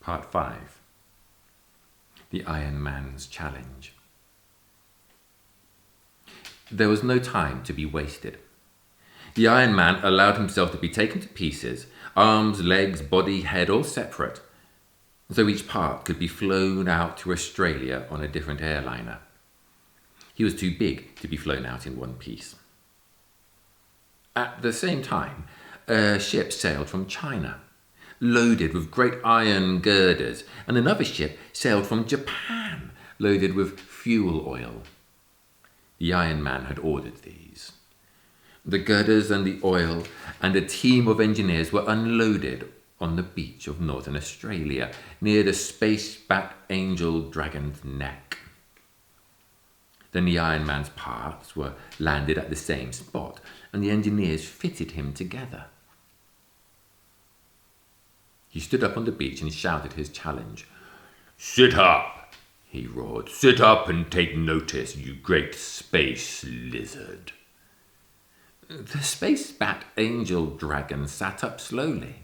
Part 5. The Iron Man's Challenge. There was no time to be wasted. The Iron Man allowed himself to be taken to pieces, arms, legs, body, head, all separate, so each part could be flown out to Australia on a different airliner. He was too big to be flown out in one piece. At the same time, a ship sailed from China, loaded with great iron girders, and another ship sailed from Japan, loaded with fuel oil. The Iron Man had ordered these. The girders and the oil and a team of engineers were unloaded on the beach of northern Australia, near the space-bat Angel Dragon's neck. Then the Iron Man's parts were landed at the same spot, and the engineers fitted him together. He stood up on the beach and shouted his challenge. "Sit up!" he roared. "Sit up and take notice, you great space lizard." The space-bat Angel Dragon sat up slowly.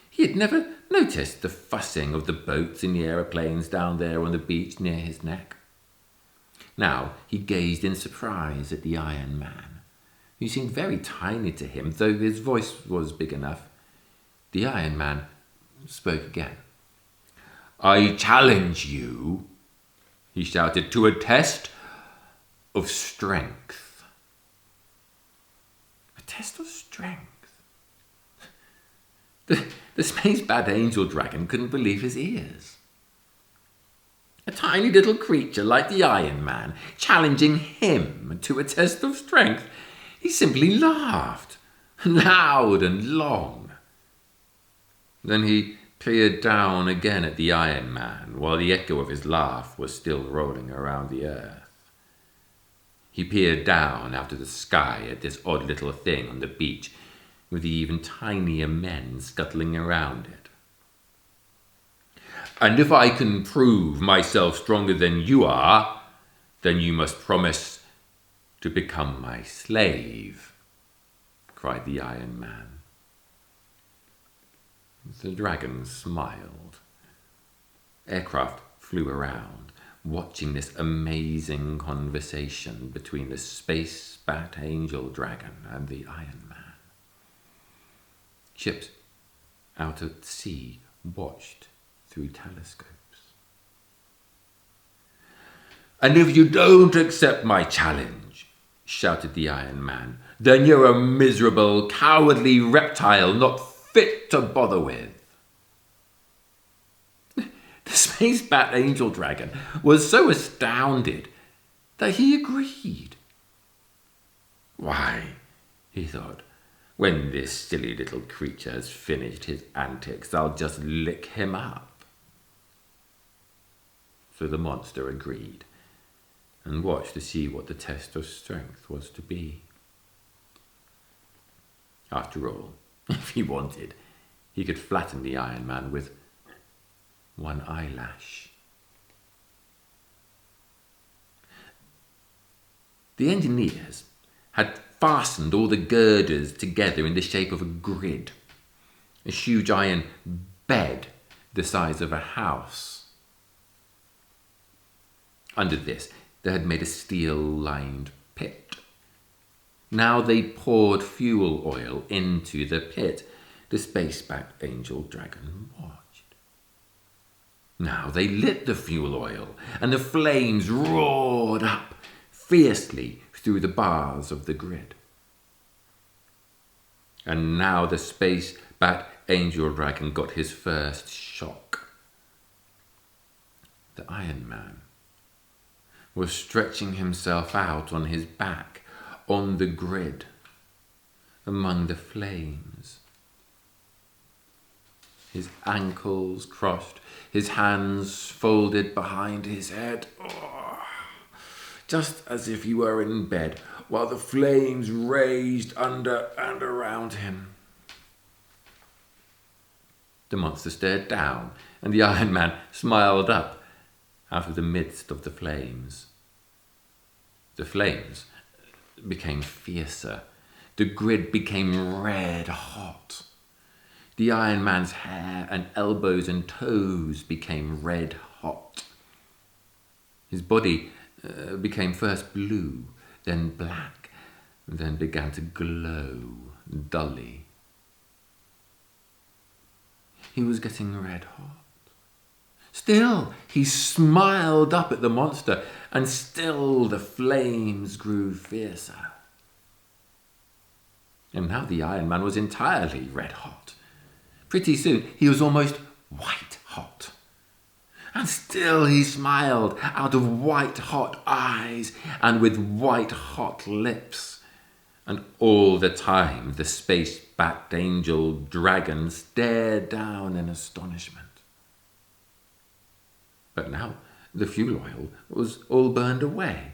He had never noticed the fussing of the boats and the aeroplanes down there on the beach near his neck. Now he gazed in surprise at the Iron Man, who seemed very tiny to him, though his voice was big enough. The Iron Man spoke again. "I challenge you," he shouted, "to a test of strength." A test of strength? The space-bat Angel Dragon couldn't believe his ears. A tiny little creature like the Iron Man challenging him to a test of strength. He simply laughed, loud and long. Then he peered down again at the Iron Man, while the echo of his laugh was still rolling around the earth. He peered down out of the sky at this odd little thing on the beach, with the even tinier men scuttling around it. "And if I can prove myself stronger than you are, then you must promise to become my slave," cried the Iron Man. The dragon smiled. Aircraft flew around, watching this amazing conversation between the space-bat Angel Dragon and the Iron Man. Ships out at sea watched through telescopes. "And if you don't accept my challenge," shouted the Iron Man, "then you're a miserable, cowardly reptile not fit to bother with." The space-bat Angel Dragon was so astounded that he agreed. "Why," he thought, "when this silly little creature has finished his antics, I'll just lick him up." So the monster agreed, and watched to see what the test of strength was to be. After all, if he wanted, he could flatten the Iron Man with one eyelash. The engineers had fastened all the girders together in the shape of a grid, a huge iron bed the size of a house. Under this, they had made a steel-lined pit. Now they poured fuel oil into the pit. The space-bat Angel Dragon watched. Now they lit the fuel oil, and the flames roared up fiercely through the bars of the grid. And now the space-bat Angel Dragon got his first shock. The Iron Man was stretching himself out on his back on the grid among the flames. His ankles crossed, his hands folded behind his head, just as if he were in bed, while the flames raged under and around him. The monster stared down, and the Iron Man smiled up out of the midst of the flames. The flames became fiercer. The grid became red hot. The Iron Man's hair and elbows and toes became red hot. His body became first blue, then black, then began to glow dully. He was getting red hot. Still, he smiled up at the monster, and still the flames grew fiercer. And now the Iron Man was entirely red hot. Pretty soon, he was almost white hot. And still he smiled out of white hot eyes and with white hot lips. And all the time the space-backed angel dragon stared down in astonishment. But now the fuel oil was all burned away.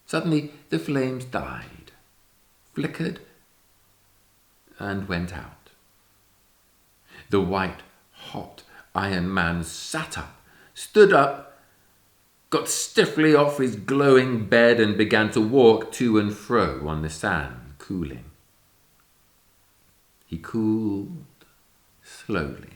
Suddenly the flames died, flickered, and went out. The white, hot Iron Man sat up, stood up, got stiffly off his glowing bed and began to walk to and fro on the sand, cooling. He cooled slowly.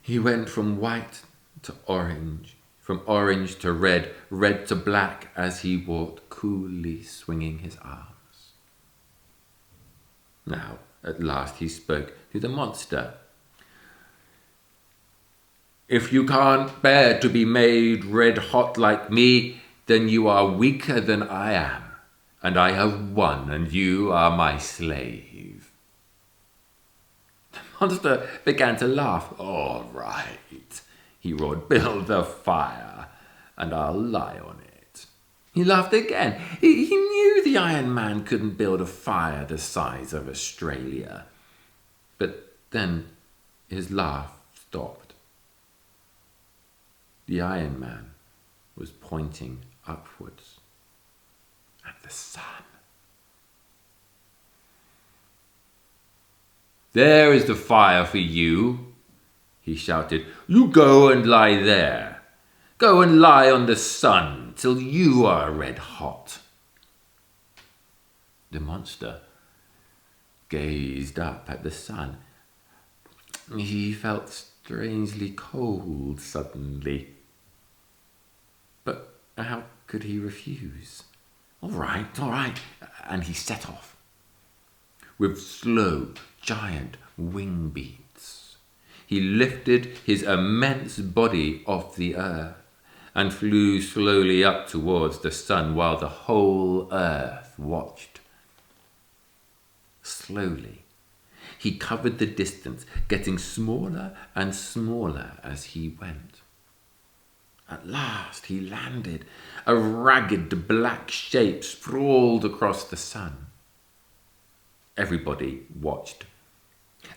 He went from white to orange, from orange to red, red to black as he walked coolly swinging his arms. Now, at last he spoke to the monster. "If you can't bear to be made red hot like me, then you are weaker than I am, and I have won, and you are my slave." The monster began to laugh. "All right," he roared, "build the fire, and I'll lie on it." He laughed again. He knew the Iron Man couldn't build a fire the size of Australia. But then his laugh stopped. The Iron Man was pointing upwards at the sun. "There is the fire for you," he shouted. "You go and lie there. Go and lie on the sun till you are red hot." The monster gazed up at the sun. He felt strangely cold suddenly. But how could he refuse? All right, and he set off. With slow, giant wing beats, he lifted his immense body off the earth and flew slowly up towards the sun while the whole earth watched. Slowly, he covered the distance, getting smaller and smaller as he went. At last he landed. A ragged black shape sprawled across the sun. Everybody watched.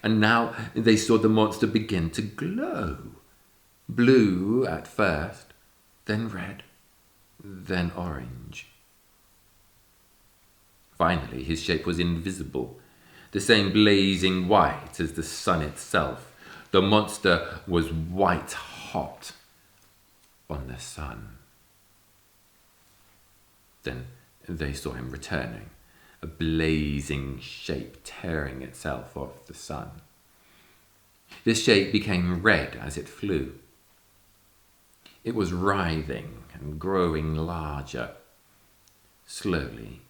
And now they saw the monster begin to glow. Blue at first, then red, then orange. Finally, his shape was invisible, the same blazing white as the sun itself. The monster was white hot on the sun. Then they saw him returning, a blazing shape tearing itself off the sun. This shape became red as it flew. It was writhing and growing larger. Slowly,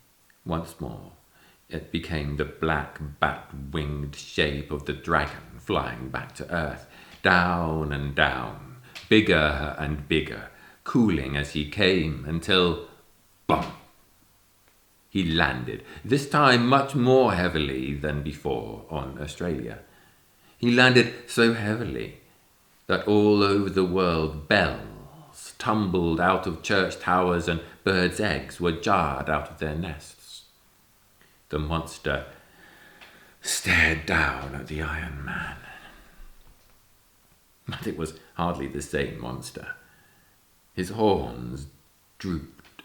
once more, it became the black bat-winged shape of the dragon flying back to earth, down and down, bigger and bigger, cooling as he came until, bum! He landed, this time much more heavily than before on Australia. He landed so heavily that all over the world bells tumbled out of church towers and birds' eggs were jarred out of their nests. The monster stared down at the Iron Man. But it was hardly the same monster. His horns drooped.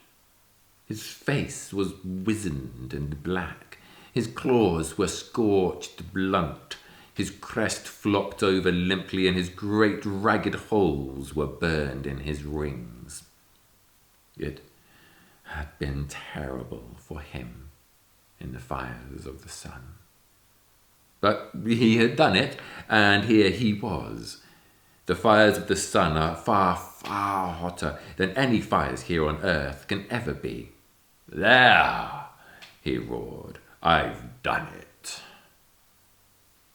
His face was wizened and black. His claws were scorched blunt. His crest flopped over limply, and his great ragged holes were burned in his rings. It had been terrible for him in the fires of the sun. But he had done it, and here he was. The fires of the sun are far, far hotter than any fires here on earth can ever be. There, he roared, I've done it.